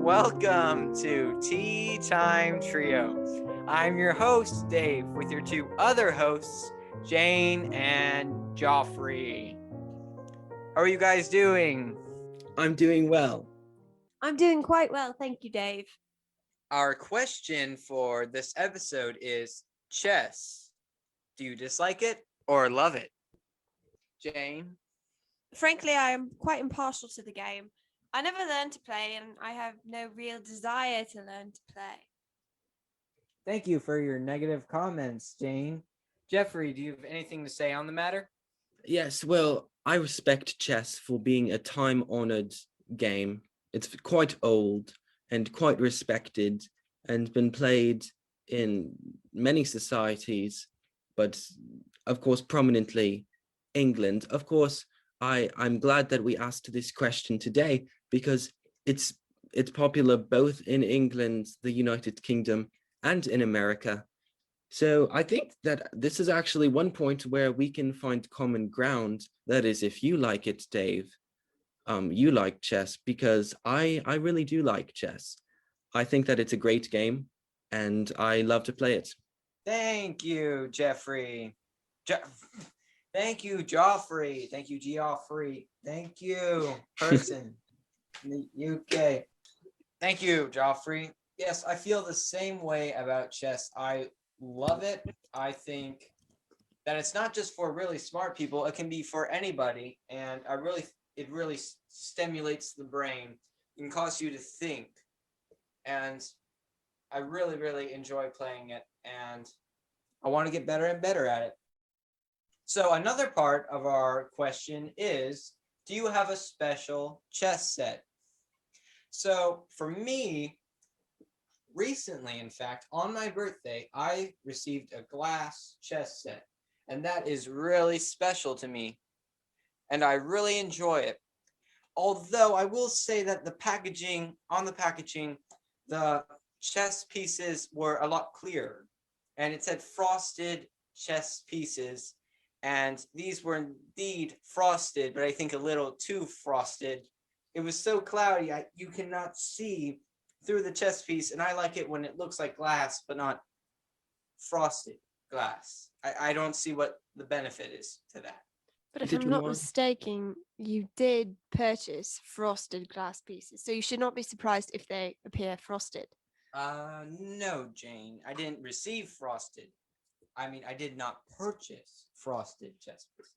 Welcome to Tea Time Trio. I'm your host, Dave, with your two other hosts, Jane and Joffrey. How are you guys doing? I'm doing well. I'm doing quite well, thank you, Dave. Our question for this episode is chess. Do you dislike it or love it? Jane? Frankly, I am quite impartial to the game. I never learned to play, and I have no real desire to learn to play. Thank you for your negative comments, Jane. Jeffrey, do you have anything to say on the matter? Yes, well, I respect chess for being a time-honored game. It's quite old and quite respected and been played in many societies, but of course, prominently England. Of course, I'm glad that we asked this question today because it's popular both in England, the United Kingdom, and in America. So I think that this is actually one point where we can find common ground. That is, if you like it, Dave, you like chess, because I really do like chess. I think that it's a great game and I love to play it. Thank you, Jeffrey. Thank you, Joffrey. Thank you, Geoffrey. Thank you, person in the UK. Thank you, Joffrey. Yes, I feel the same way about chess. I love it. I think that it's not just for really smart people. It can be for anybody, and it really stimulates the brain and cause you to think. And I really enjoy playing it, and I want to get better and better at it. So another part of our question is, do you have a special chess set? So for me, recently, in fact, on my birthday, I received a glass chess set, and that is really special to me, and I really enjoy it. Although I will say that the packaging, the chess pieces were a lot clearer, and it said frosted chess pieces, and these were indeed frosted, but I think a little too frosted. It was so cloudy, you cannot see through the chess piece, and I like it when it looks like glass, but not frosted glass. I don't see what the benefit is to that. But if Did I'm we not want- mistaken, you did purchase frosted glass pieces, so you should not be surprised if they appear frosted. No, Jane, I didn't receive frosted. I mean, I did not purchase frosted chess pieces.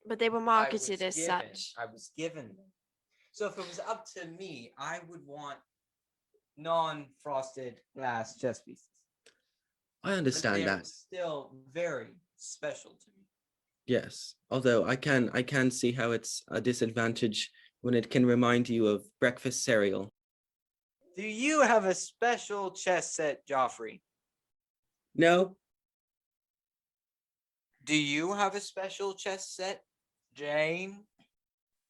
But they were marketed as such. I was given them. So if it was up to me, I would want non-frosted glass chess pieces. I understand They're that. still very special to me. Yes, although I can see how it's a disadvantage when it can remind you of breakfast cereal. Do you have a special chess set, Joffrey? No, Do you have a special chess set, Jane?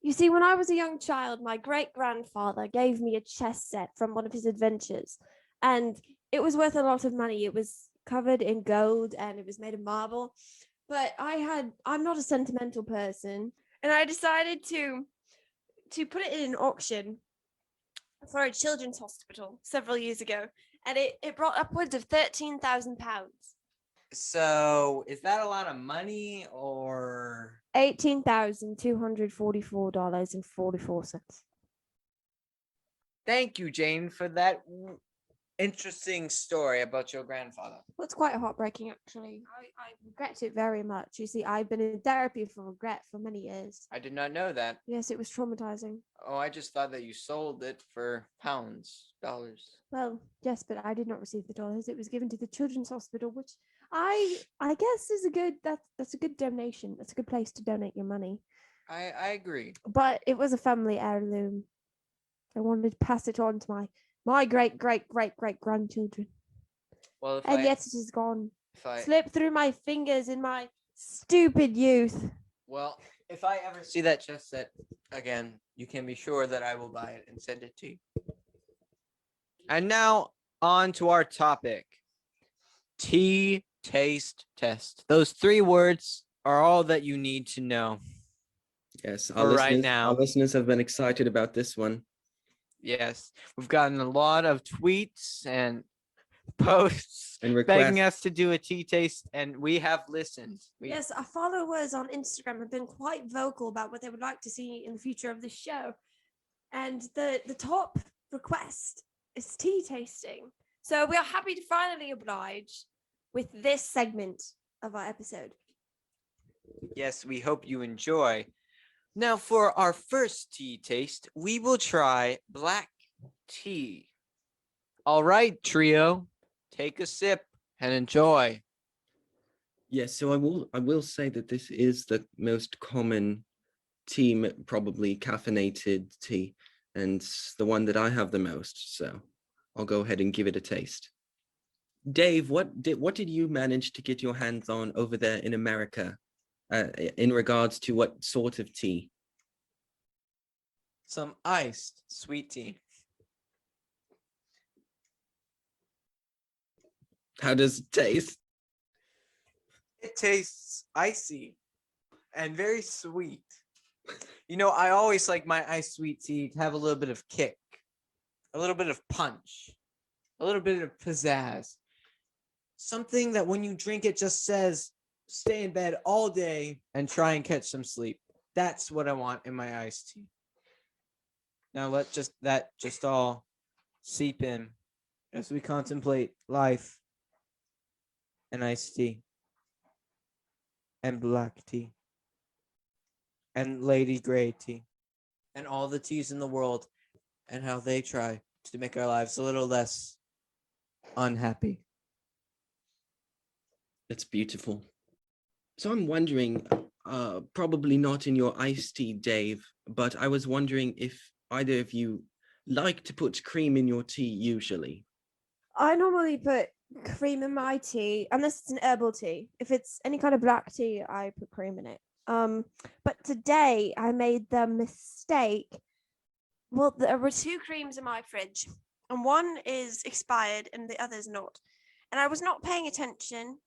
You see, when I was a young child, my great-grandfather gave me a chess set from one of his adventures, and it was worth a lot of money. It was covered in gold and it was made of marble. But I'm not a sentimental person, and I decided to put it in an auction for a children's hospital several years ago, and it brought upwards of £13,000. So is that a lot of money or? $18,244.44. Thank you, Jane, for that interesting story about your grandfather. Well, it's quite heartbreaking, actually. I regret it very much. You see, I've been in therapy for regret for many years. I did not know that. Yes, it was traumatizing. Oh, I just thought that you sold it for dollars. Well, yes, but I did not receive the dollars. It was given to the children's hospital, which I guess is that's a good donation. That's a good place to donate your money. I agree. But it was a family heirloom. I wanted to pass it on to my great grandchildren. Well, Yet it is gone. if I Slipped through my fingers in my stupid youth. well, if I ever see that chess set again, you can be sure that I will buy it and send it to you. And now on to our topic. Tea taste test. Those 3 words are all that you need to know. yes, For right our now. listeners have been excited about this one. Yes, we've gotten a lot of tweets and posts And begging request. us to do a tea taste, and we have listened. Yes, our followers on Instagram have been quite vocal about what they would like to see in the future of the show. And the top request is tea tasting. So we are happy to finally oblige with this segment of our episode. Yes, we hope you enjoy. Now, for our first tea taste, we will try black tea. All right, trio, take a sip and enjoy. Yes, so I will say that this is the most common tea, probably caffeinated tea, and the one that I have the most. So I'll go ahead and give it a taste. Dave, what did you manage to get your hands on over there in America, in regards to what sort of tea? Some iced sweet tea. How does it taste? It tastes icy and very sweet. You know, I always like my iced sweet tea to have a little bit of kick, a little bit of punch, a little bit of pizzazz. Something that when you drink it just says, stay in bed all day and try and catch some sleep. That's what I want in my iced tea. Now let that just all seep in as we contemplate life and iced tea and black tea and Lady Grey tea and all the teas in the world and how they try to make our lives a little less unhappy. That's beautiful. So I'm wondering, probably not in your iced tea, Dave, but I was wondering if either of you like to put cream in your tea usually. I normally put cream in my tea, unless it's an herbal tea. If it's any kind of black tea, I put cream in it. But today I made the mistake. Well, there were two creams in my fridge, and one is expired and the other's not. And I was not paying attention,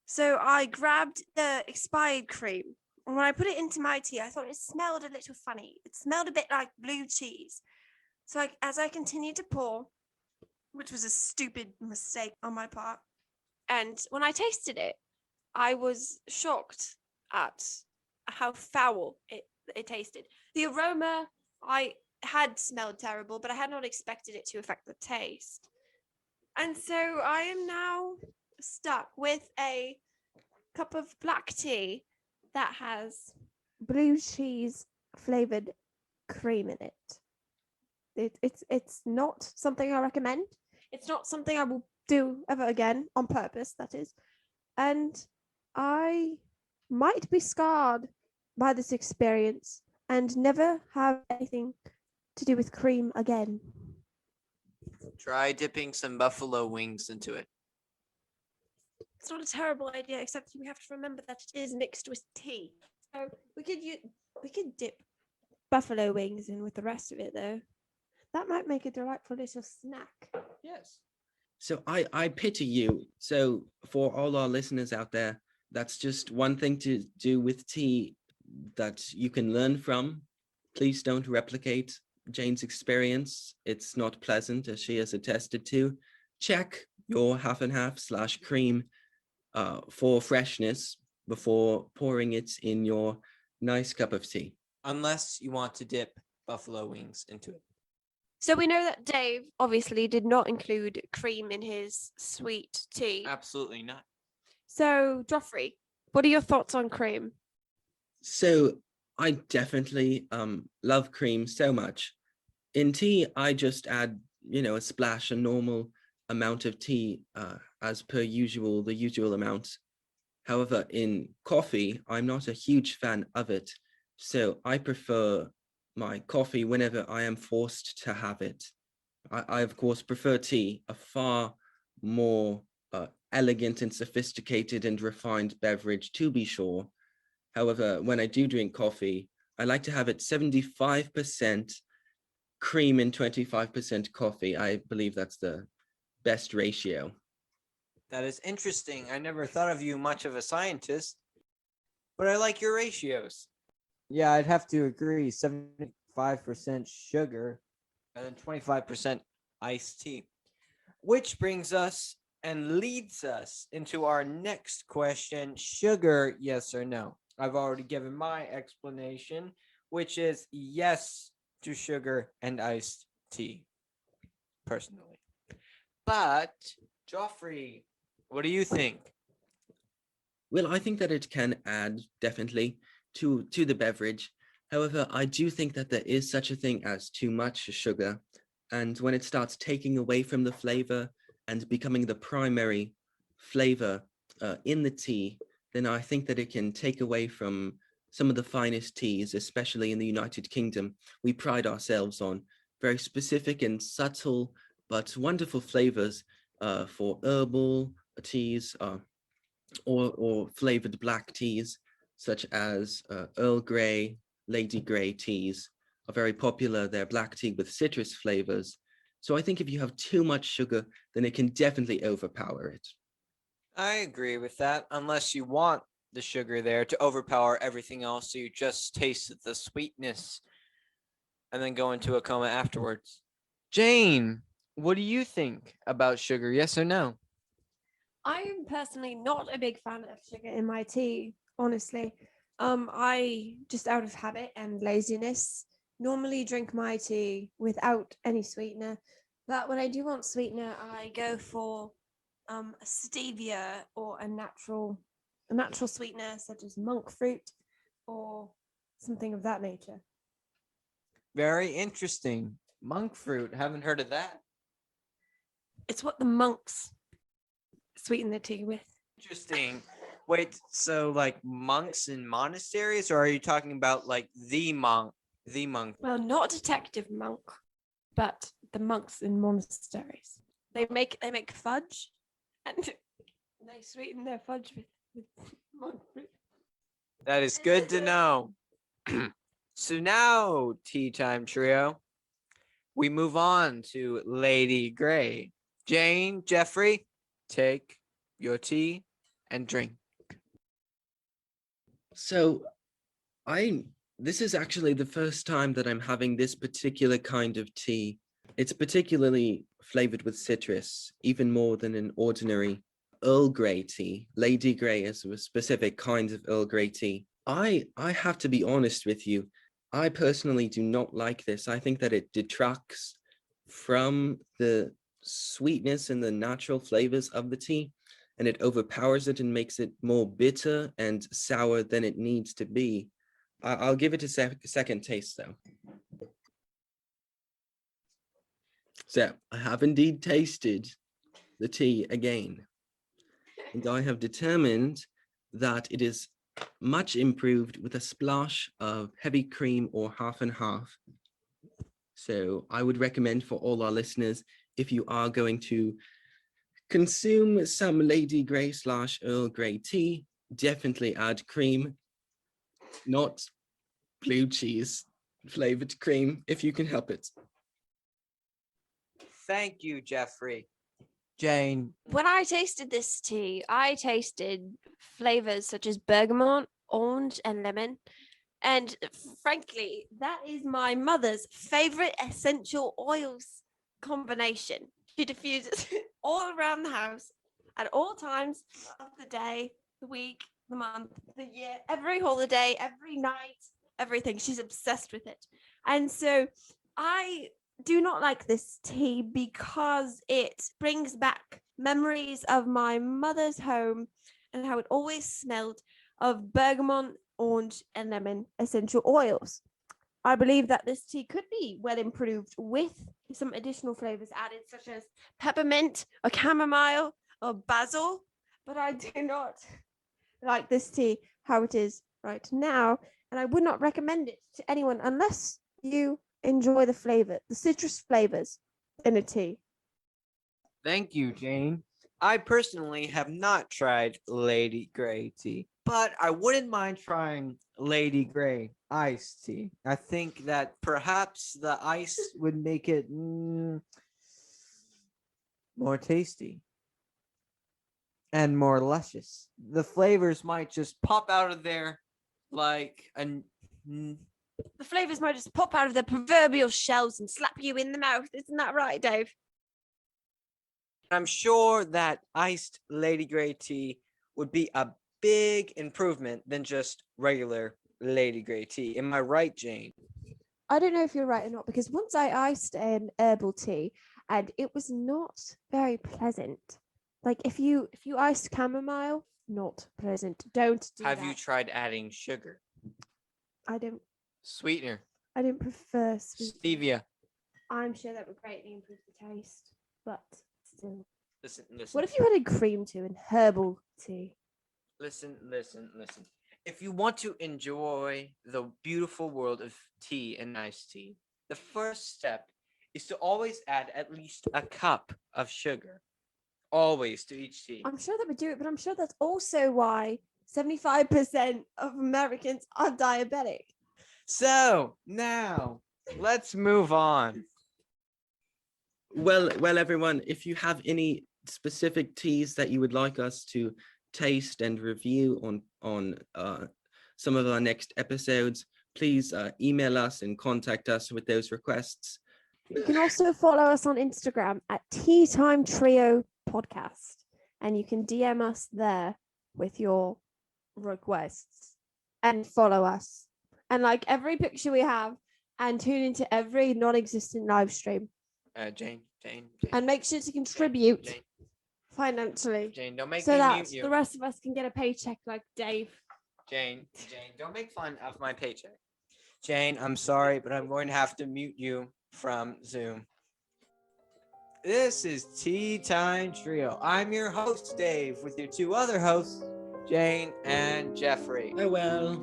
so I grabbed the expired cream. And when I put it into my tea, I thought it smelled a little funny. It smelled a bit like blue cheese. So as I continued to pour, which was a stupid mistake on my part, and when I tasted it, I was shocked at how foul it tasted. The aroma I had smelled terrible, but I had not expected it to affect the taste. And so I am now stuck with a cup of black tea that has blue cheese flavored cream in it. It's not something I recommend. It's not something I will do ever again on purpose, that is. And I might be scarred by this experience and never have anything to do with cream again. Try dipping some buffalo wings into it. It's not a terrible idea, except we have to remember that it is mixed with tea. So we could dip buffalo wings in with the rest of it, though. That might make a delightful little snack. Yes. So I pity you. So for all our listeners out there, that's just one thing to do with tea that you can learn from. Please don't replicate Jane's experience. It's not pleasant, as she has attested to. Check your half and half / cream for freshness before pouring it in your nice cup of tea. Unless you want to dip buffalo wings into it. So we know that Dave obviously did not include cream in his sweet tea. Absolutely not. So, Joffrey, what are your thoughts on cream? So I definitely love cream so much. In tea, I just add, a splash, a normal amount of tea as per usual, the usual amount. However, in coffee, I'm not a huge fan of it. So I prefer my coffee whenever I am forced to have it. I of course, prefer tea, a far more elegant and sophisticated and refined beverage, to be sure. However, when I do drink coffee, I like to have it 75% cream and 25% coffee. I believe that's the best ratio. That is interesting. I never thought of you much of a scientist, but I like your ratios. Yeah, I'd have to agree. 75% sugar and then 25% iced tea. Which brings us and leads us into our next question: sugar, yes or no? I've already given my explanation, which is yes to sugar and iced tea, personally. But, Joffrey, what do you think? Well, I think that it can add definitely to the beverage. However, I do think that there is such a thing as too much sugar, and when it starts taking away from the flavor and becoming the primary flavor in the tea, then I think that it can take away from some of the finest teas, especially in the United Kingdom. We pride ourselves on very specific and subtle but wonderful flavors for herbal teas, or flavored black teas, such as Earl Grey, Lady Grey teas are very popular. They're black tea with citrus flavors. So I think if you have too much sugar, then it can definitely overpower it. I agree with that, unless you want the sugar there to overpower everything else, so you just taste the sweetness and then go into a coma afterwards. Jane, what do you think about sugar? Yes or no? I am personally not a big fan of sugar in my tea, honestly. I just out of habit and laziness normally drink my tea without any sweetener. But when I do want sweetener, I go for a stevia or a natural sweetener such as monk fruit or something of that nature. Very interesting. Monk fruit. Haven't heard of that. It's what the monks sweeten their tea with. Interesting. Wait, so like monks in monasteries, or are you talking about like the monk? The monk. Well, not detective monk, but the monks in monasteries. They make fudge, and they sweeten their fudge with monk fruit. That is good to know. So now, tea time trio, we move on to Lady Grey. Jane, Jeffrey, take your tea and drink. So I this is actually the first time that I'm having this particular kind of tea. It's particularly flavored with citrus, even more than an ordinary Earl Grey tea. Lady Grey is a specific kind of Earl Grey tea. I have to be honest with you. I personally do not like this. I think that it detracts from the sweetness and the natural flavors of the tea, and it overpowers it and makes it more bitter and sour than it needs to be. I'll give it a second taste though. So I have indeed tasted the tea again, and I have determined that it is much improved with a splash of heavy cream or half and half. So I would recommend for all our listeners, if you are going to consume some Lady Grey / Earl Grey tea, definitely add cream, not blue cheese flavored cream, if you can help it. Thank you, Jeffrey. Jane. When I tasted this tea, I tasted flavors such as bergamot, orange, and lemon. And frankly, that is my mother's favorite essential oils combination. She diffuses it all around the house at all times of the day, the week, the month, the year, every holiday, every night, everything. She's obsessed with it. And so I do not like this tea because it brings back memories of my mother's home and how it always smelled of bergamot, orange, and lemon essential oils. I believe that this tea could be well improved with some additional flavors added, such as peppermint or chamomile or basil, but I do not like this tea how it is right now, and I would not recommend it to anyone unless you enjoy the citrus flavors in a tea. Thank you, Jane. I personally have not tried Lady Grey tea, but I wouldn't mind trying Lady Grey iced tea. I think that perhaps the ice would make it more tasty and more luscious. The flavors might just pop out of there like The flavors might just pop out of their proverbial shells and slap you in the mouth. Isn't that right, Dave? I'm sure that iced Lady Grey tea would be a big improvement than just regular Lady Grey tea. Am I right, Jane? I don't know if you're right or not, because once I iced an herbal tea and it was not very pleasant. Like if you iced chamomile, not pleasant. Don't do Have that. you tried adding sugar, I don't sweetener, prefer sweet. stevia? I'm sure that would greatly improve the taste, but still. Listen, listen. What if you added cream to an herbal tea? Listen. If you want to enjoy the beautiful world of tea and iced tea, the first step is to always add at least a cup of sugar. Always to each tea. I'm sure that would do it, but I'm sure that's also why 75% of Americans are diabetic. So now let's move on. Well, everyone, if you have any specific teas that you would like us to taste and review on some of our next episodes, please email us and contact us with those requests. You can also follow us on Instagram at Tea Time Trio Podcast, and you can DM us there with your requests and follow us and like every picture we have and tune into every non-existent live stream. Jane. And make sure to contribute Jane, financially Jane, don't make so me that mute you. the rest of us can get a paycheck like Dave. Jane, don't make fun of my paycheck. Jane, I'm sorry, but I'm going to have to mute you from Zoom. This is Tea Time Trio. I'm your host, Dave, with your two other hosts, Jane and Jeffrey. Farewell.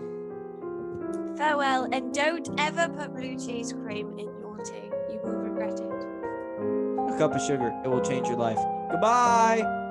Farewell, and don't ever put blue cheese cream in your tea. You will regret it. A cup of sugar, it will change your life. Goodbye.